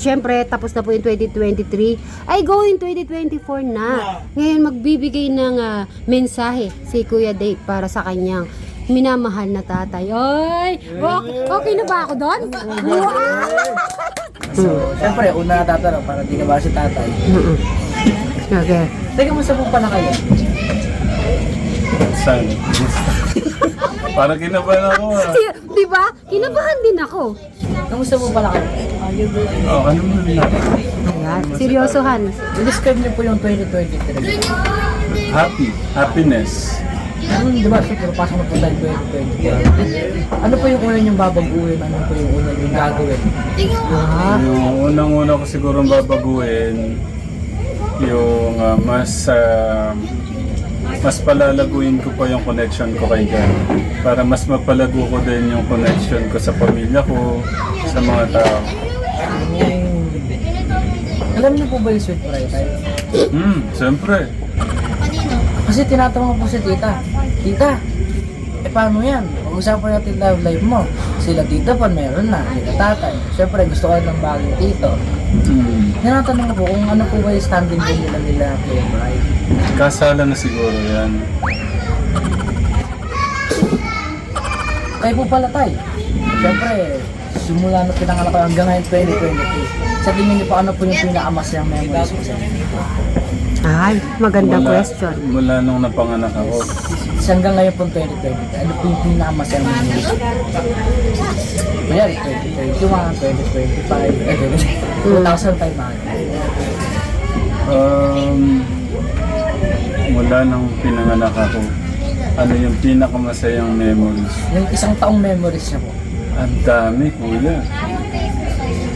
syempre, tapos na po yung 2023. Ay, going 2024 na. Ngayon, magbibigay ng mensahe si Kuya Dave para sa kanyang minamahal na tatay. Ay! Okay na ba ako doon? So, syempre, una tatanong para di ka ba si tatay. Okay. Teka, musta po pala kayo? Saan? Parang kinabahan ako Di ba? Kinabahan din ako. Kamusta po pala kayo? ano mo na? Ayan, seryosohan. I-describe niyo po yung 2023. Happiness. Di ba, siguro pasok na po tayo 2023. Ano po yung una niyong babaguhin? Ano po yung una niyong gagawin? Yung unang-una ko siguro babaguhin, yung mas palalaguin ko pa yung connection ko kay God. Para mas mapalago ko din yung connection ko sa pamilya ko, sa mga tao. Alam niyo po ba yung sweet fry tayo? Siyempre. Kasi tinatanong po si tita, Tita, paano yan? Pag-usapan natin love life mo. Sila tita pa meron na, sila tatay. Siyempre gusto ko ng bagong tito. Tinatanong ko kung ano po ba yung standing din nila Kuya Bray. Kasala na siguro yan. Kayo po pala tayo. Siyempre, simula na pinanganak ko hanggang ngayon 2023. Sa tingin niyo po ano po yung pinakamasayang memories ko sa inyo? Ay, magandang question. Mula nung napanganak ako. Hanggang ngayon po 2020, ano po yung pinakamasayang memories ko? Kunyari, 2021, 2025, 2005 mga. Mula nung pinanganak ako, ano yung pinakamasayang memories? Yung isang taong memories niya po. Ang dami, kuya.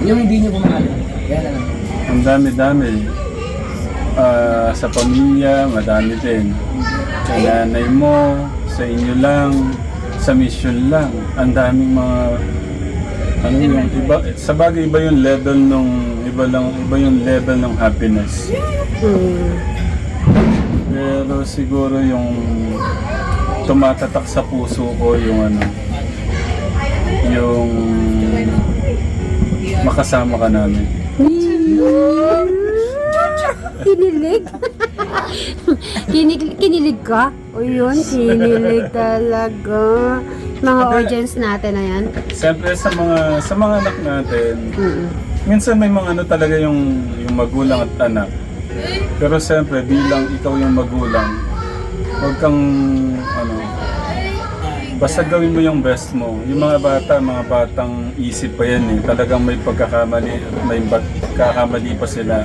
Yung hindi niyo po makalimutan. Yan na lang. Ang dami-dami. Sa pamilya, madami din. Sa nanay mo, sa inyo lang, sa mission lang. Ang daming mga ano yung iba, sa bagay iba yung level nung iba yung level ng happiness. Pero siguro yung tumatatak sa puso ko yung yung makasama ka namin. Kinilig? Kinilig ka? O yun, kinilig talaga. Mga audience natin na yan. Siyempre sa mga anak natin, minsan may mga talaga yung magulang at anak. Pero siyempre bilang ikaw yung magulang, huwag kang basta gawin mo yung best mo. Yung mga batang isip pa yan eh. Talagang may pagkakamali pa sila.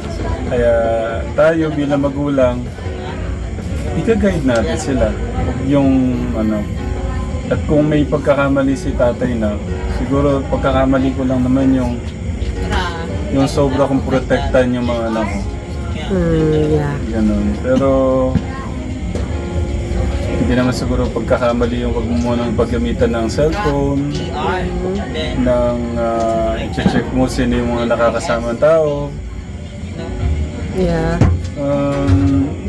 Kaya tayo bilang magulang, ika-guide natin sila. Yung at kung may pagkakamali si tatay na, siguro pagkakamali ko lang naman yung sobra kong protektan yung mga anak ko. Yeah. Ganun. Pero hindi naman siguro pagkakamali yung wag mo munang paggamitan ng cellphone, ng check mo sino yung mga nakakasamang tao. Yeah.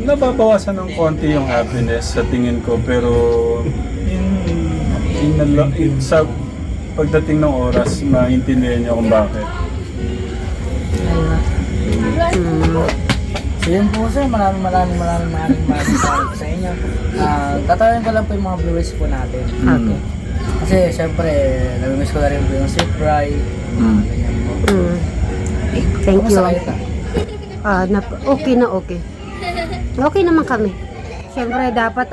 Nababawasan ng konti yung happiness sa tingin ko, pero sa pagdating ng oras, maintindihan niyo kung bakit. So yun po sir, maraming salamat sa inyo. Tatawin ko lang po yung mga viewers po natin. Okay. Kasi syempre, nami-miss ko na rin po yung sweet fry. Ganyan po. Thank you. Kamusta kayo ta? Okay na okay. Okay naman kami. Siyempre dapat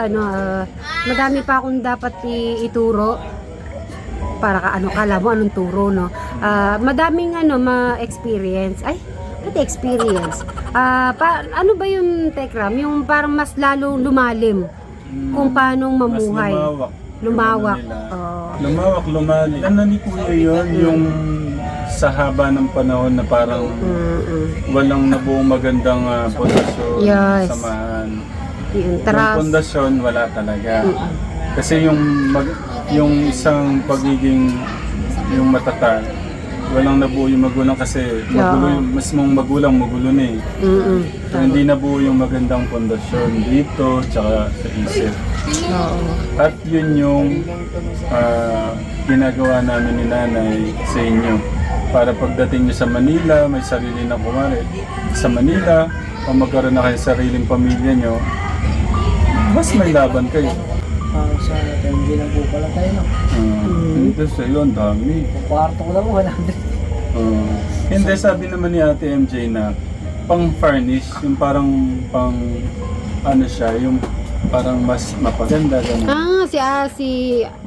madami pa akong dapat ituro para kala mo anong turo, no? Madaming ma-experience. Ay, pati experience. Ano ba yung Tekram? Yung parang mas lalong lumalim kung paano mamuhay. Mas lumawak. Lumawak, lumalim. Ano ni Kuya yun? Yung sa haba ng panahon na parang walang nabuong magandang pundasyon, Yes. samahan. Yung Yung pundasyon, wala talaga. Kasi yung isang pagiging yung matatag, walang nabuo yung magulang kasi magulo, mas mong magulang magulo na eh. So, hindi nabuo yung magandang pundasyon dito tsaka sa isip. At yun yung ginagawa namin ni nanay sa inyo. Para pagdating nyo sa Manila, may sarili na kumari. Sa Manila, kung magkaroon na kayo sa sariling pamilya nyo, mas may laban kayo. Parang sa MJ lang po pala tayo, no? Hindi sa'yo, ang dami. Kung kwarto ko lang po, 100. Hindi, sabi naman ni Ate MJ na pang-furnish, yung parang pang, ano siya, yung parang mas mapaganda. Ganun. Si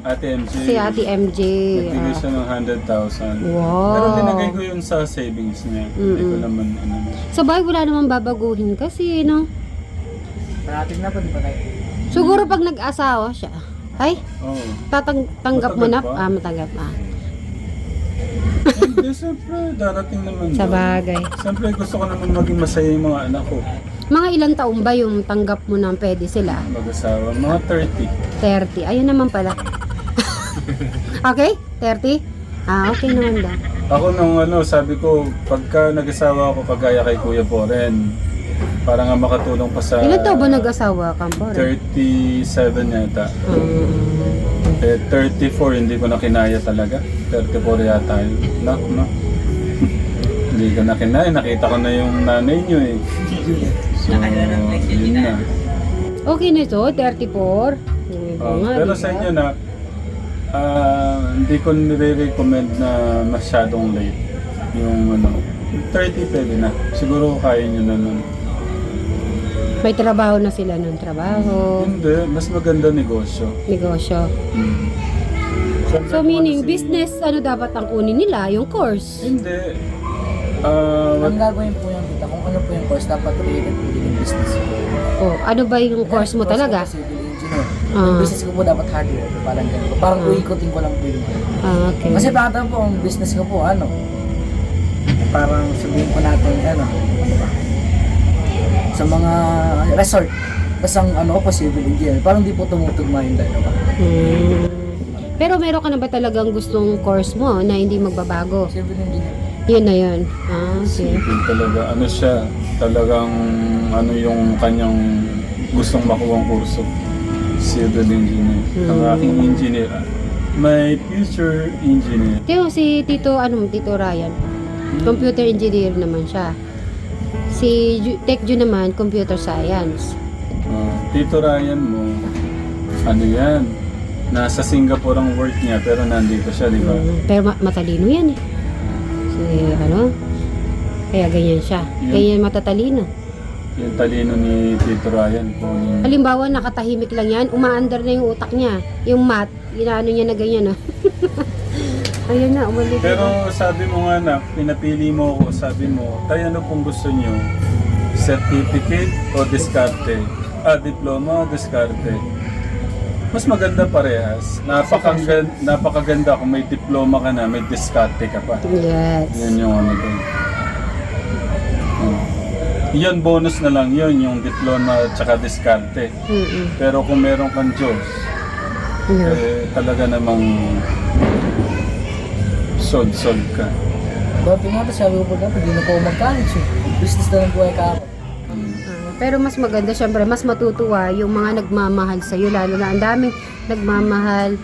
Ate MJ. si Ate MJ. Nagbigay siya ng 100,000. Wow. Pero linagay ko yun sa savings niya. Hindi ko naman, ano. Sa bagay, wala naman babaguhin kasi, no? Parating na po, di ba tayo? Siguro pag nag-asawa siya, ay, Oo. tanggap mo na? Matagal pa? Matanggap. Hindi, siyempre, darating naman. Sa doon. bagay. Siyempre, gusto ko naman maging masaya yung mga anak ko. Mga ilang taon ba yung tanggap mo na pwede sila? Mag-asawa, mga 30. 30. Ayun naman pala. Okay? 30? Okay naman daw. Ako nung sabi ko, pagka nag-asawa ako kagaya kay Kuya Boren, para nga makatulong pa sa... Ilan taon ba nag-asawa ka, Bore? 37 yata. 34 hindi ko na kinaya talaga. 34 yata yun. No. Hindi ko na kinaya. Nakita ko na yung nanay nyo eh. So, yun na. Okay na ito, 34. Pero sa inyo na, hindi ko nire-recommend na masyadong late. Yung 30 pwede na. Siguro kaya nyo na nun. May trabaho na sila ng trabaho, Hindi, mas maganda negosyo. negosyo. Siyempre, So kung meaning ano si- business, ano dapat ang kunin nila? Yung course. Hindi. Ang gagawin po yung kita, kung ano po yung course, dapat related po din yung business. Oh, ano ba yung course mo talaga? Course ko po civil engineer. Yung business ko po dapat hardware. Parang ganito. Parang uikutin ko lang po yun. Okay. Kasi pakita po, ang business ko po, parang sabihin po natin, sa mga resort. Tapos ang ko po, civil engineer. Parang di po tumutugma yung dalawa. Pero meron ka na ba talagang gustong course mo na hindi magbabago? Civil engineer. Yun na yun. Okay. Civil talaga, siya, talagang yung kanyang gustong makuwang kurso. Civil engineer. Ang aking engineer, my future engineer. Si Tito Ryan, computer engineer naman siya. Si Tech naman, computer science. Tito Ryan mo, yan, nasa Singapore ang work niya pero nandito siya, di ba? Pero matalino yan eh. Kaya ganyan siya. Ganyan matatalino. Yung talino ni Tito Ryan po. Halimbawa, nakatahimik lang yan, umaandar na yung utak niya. Yung math, inaano niya na ganyan ah. Ayun na, umalit. Pero sabi mo nga na, pinapili mo ako, sabi mo, tayo ano kung gusto nyo? Certificate o diskarte? Diploma o diskarte? Mas maganda parehas. Napakaganda kung may diploma ka na, may diskarte ka pa. Yes. Yan yung doon. Yan, bonus na lang yun, yung diploma at saka diskarte. Pero kung meron kang Diyos, talaga namang sod-sod ka. Dati nga, sabi ko po dapat, hindi na po mag-college eh. Business na lang po ay kako. Pero mas maganda, syempre, mas matutuwa yung mga nagmamahal sa'yo, lalo na ang daming nagmamahal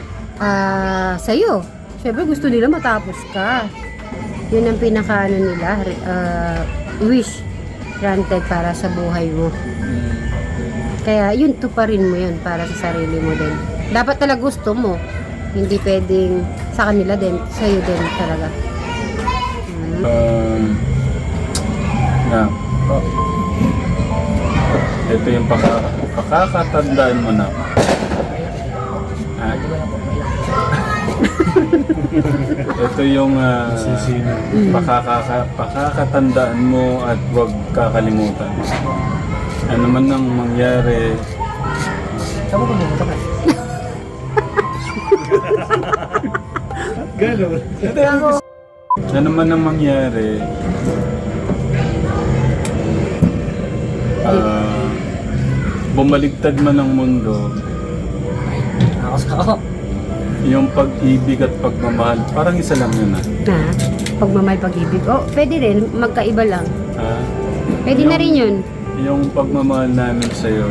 sa'yo. Syempre, gusto nila matapos ka. Yun ang pinaka nila, wish granted para sa buhay mo. Kaya yun, tuparin mo yun para sa sarili mo din. Dapat talaga gusto mo. Hindi pwedeng sa kanila din, sa'yo din talaga. Ito yung pakakatandaan mo na. Ito yung pakakatandaan mo at huwag kakalimutan. Ano man nang mangyari, Saan mo pumunta ka? Ganon. Ano man ang mangyari, bumaligtad man ang mundo, yung pag-ibig at pagmamahal, parang isa lang yun Pagmamahal, pag-ibig. Oh, pwede rin, magkaiba lang. Pwede na rin yun. Yung pagmamahal namin sa'yo,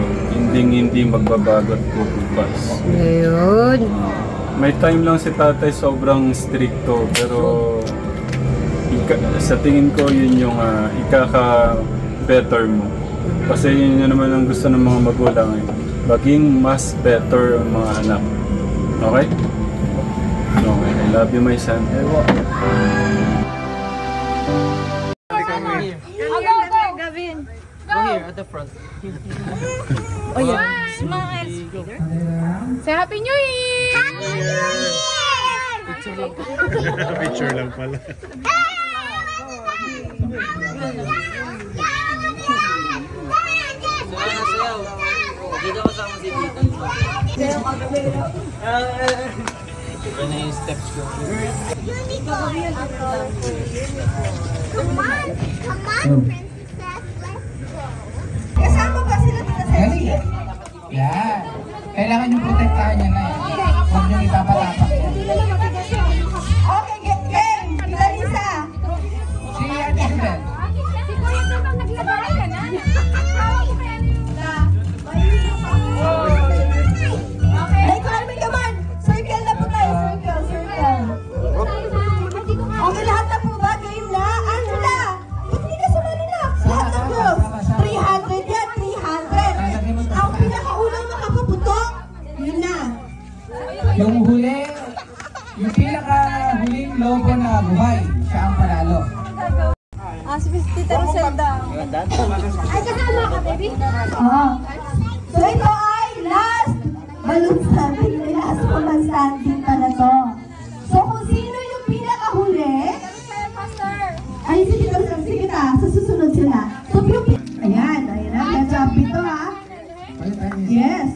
hindi magbabago at pupupas. Ayun. May time lang si tatay sobrang stricto, pero sa tingin ko yun yung ikaka-better mo. Kasi yun naman ang gusto ng mga magulang eh. Maging mas better ang mga anak. Okay? Okay. I love you, my son. Go here at the front. Oh yeah. Smile. Say Happy New Year! Happy New Year! Picture lang pala. Dito kasama si Tito. Iba na yung steps ko. Come on, princess, let's go. Kasama ba sila dito sa Kasi, yan. Kailangan yung protektahan niya na yan. Huwag niyong ipapatapak yan. Okay, game! Clarissa! Si Ate Isabel. Hey, Carmen, come on! Circle na po tayo, circle. Okay, lahat na po ba? Game na? Angela! Ba't hindi ka sumali na? Lahat ng girls! 300 yan, 300! Ang pinakaunang makapaputok, yun na. Yung huli, yung pinaka-huling lobo na buhay, siya ang panalo. Ay, kasama ka, baby? Oo. So, ito ay last balloon standing. Last woman standing pala to. So, kung sino yung pinakahuli, ay, sige ta, sa susunod sila. So, yung ayan na, medyo upbeat to ha. Yes.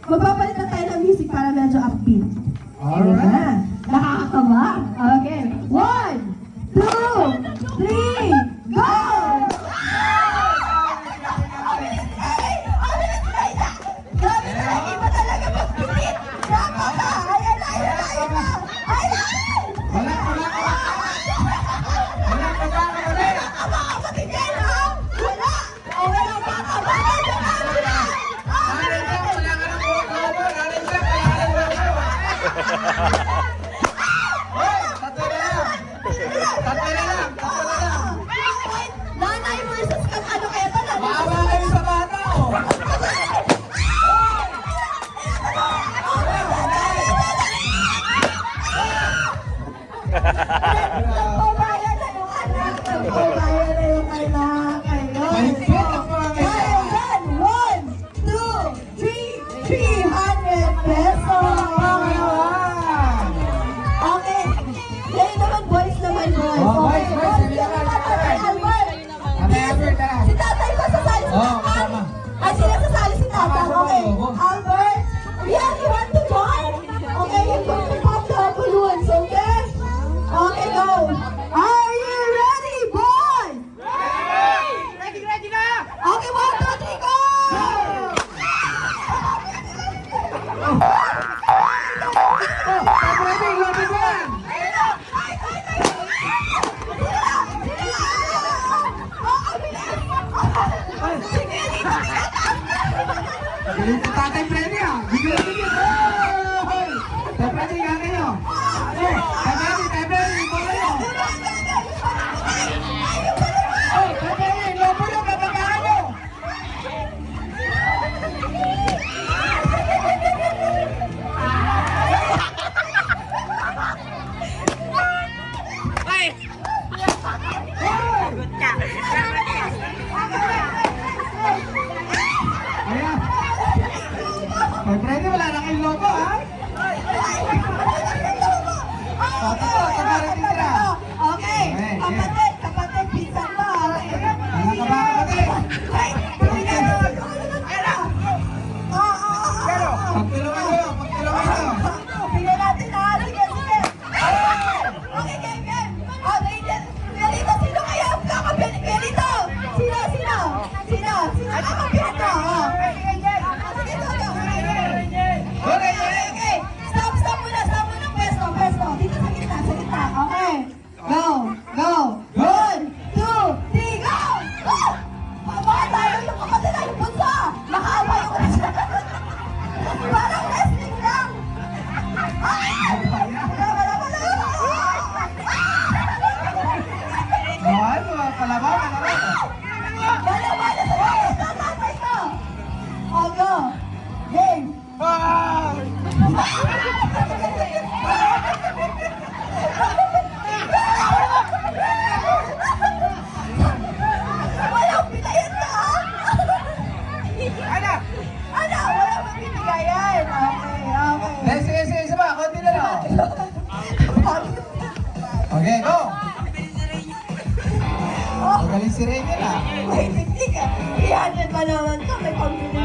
Magpapalit na tayo ng music para medyo upbeat. Alright. Nakakatawa. Okay. 1, 2, 3, go! Grabe na, iba talaga mag-beat. Tama ka. Ayan na. Nanay versus kang ano kaya ito? Maawa kayo sa bata, oh. Nagbabayan na yung anak. Nagbabayan na yung anak. Mahigpit ang mga Ayan. 1, 2, 3, 300 pesos. Okay. Ngayon naman, boys naman, boys. Oh, boys, Okay, boys. Sige naman, Tatay Albert. Tatay Albert, tara. Si tatay ba sasali si Oo, tatay? kasama. Ay, sila sasali si tatay. Kasama, Okay. oo. Albert, yeah, you want to join? Okay, you're going to pop the balloons, okay? Okay, go. Are you ready, boys? Ready na! Okay, 1, 2, 3, go! Pwede, lapit mo yan. Galing si Tatay Freddy, ah. Bigyan niyo. Hey! Tatay Freddy, gagawin niyo. Hey, Tatay Freddy, bola niyo. Hey, Tatay Freddy, lobo niyo, babagahan niyo. Ayan. Walang pinayantaan! Anak! Anak! Walang mabibigayan! Okay, okay. Sige, sige, isa ba? Konti na lang. Okay, go! Magaling si Rene na. Wait, hindi ka. 300 pa naman to. May pambili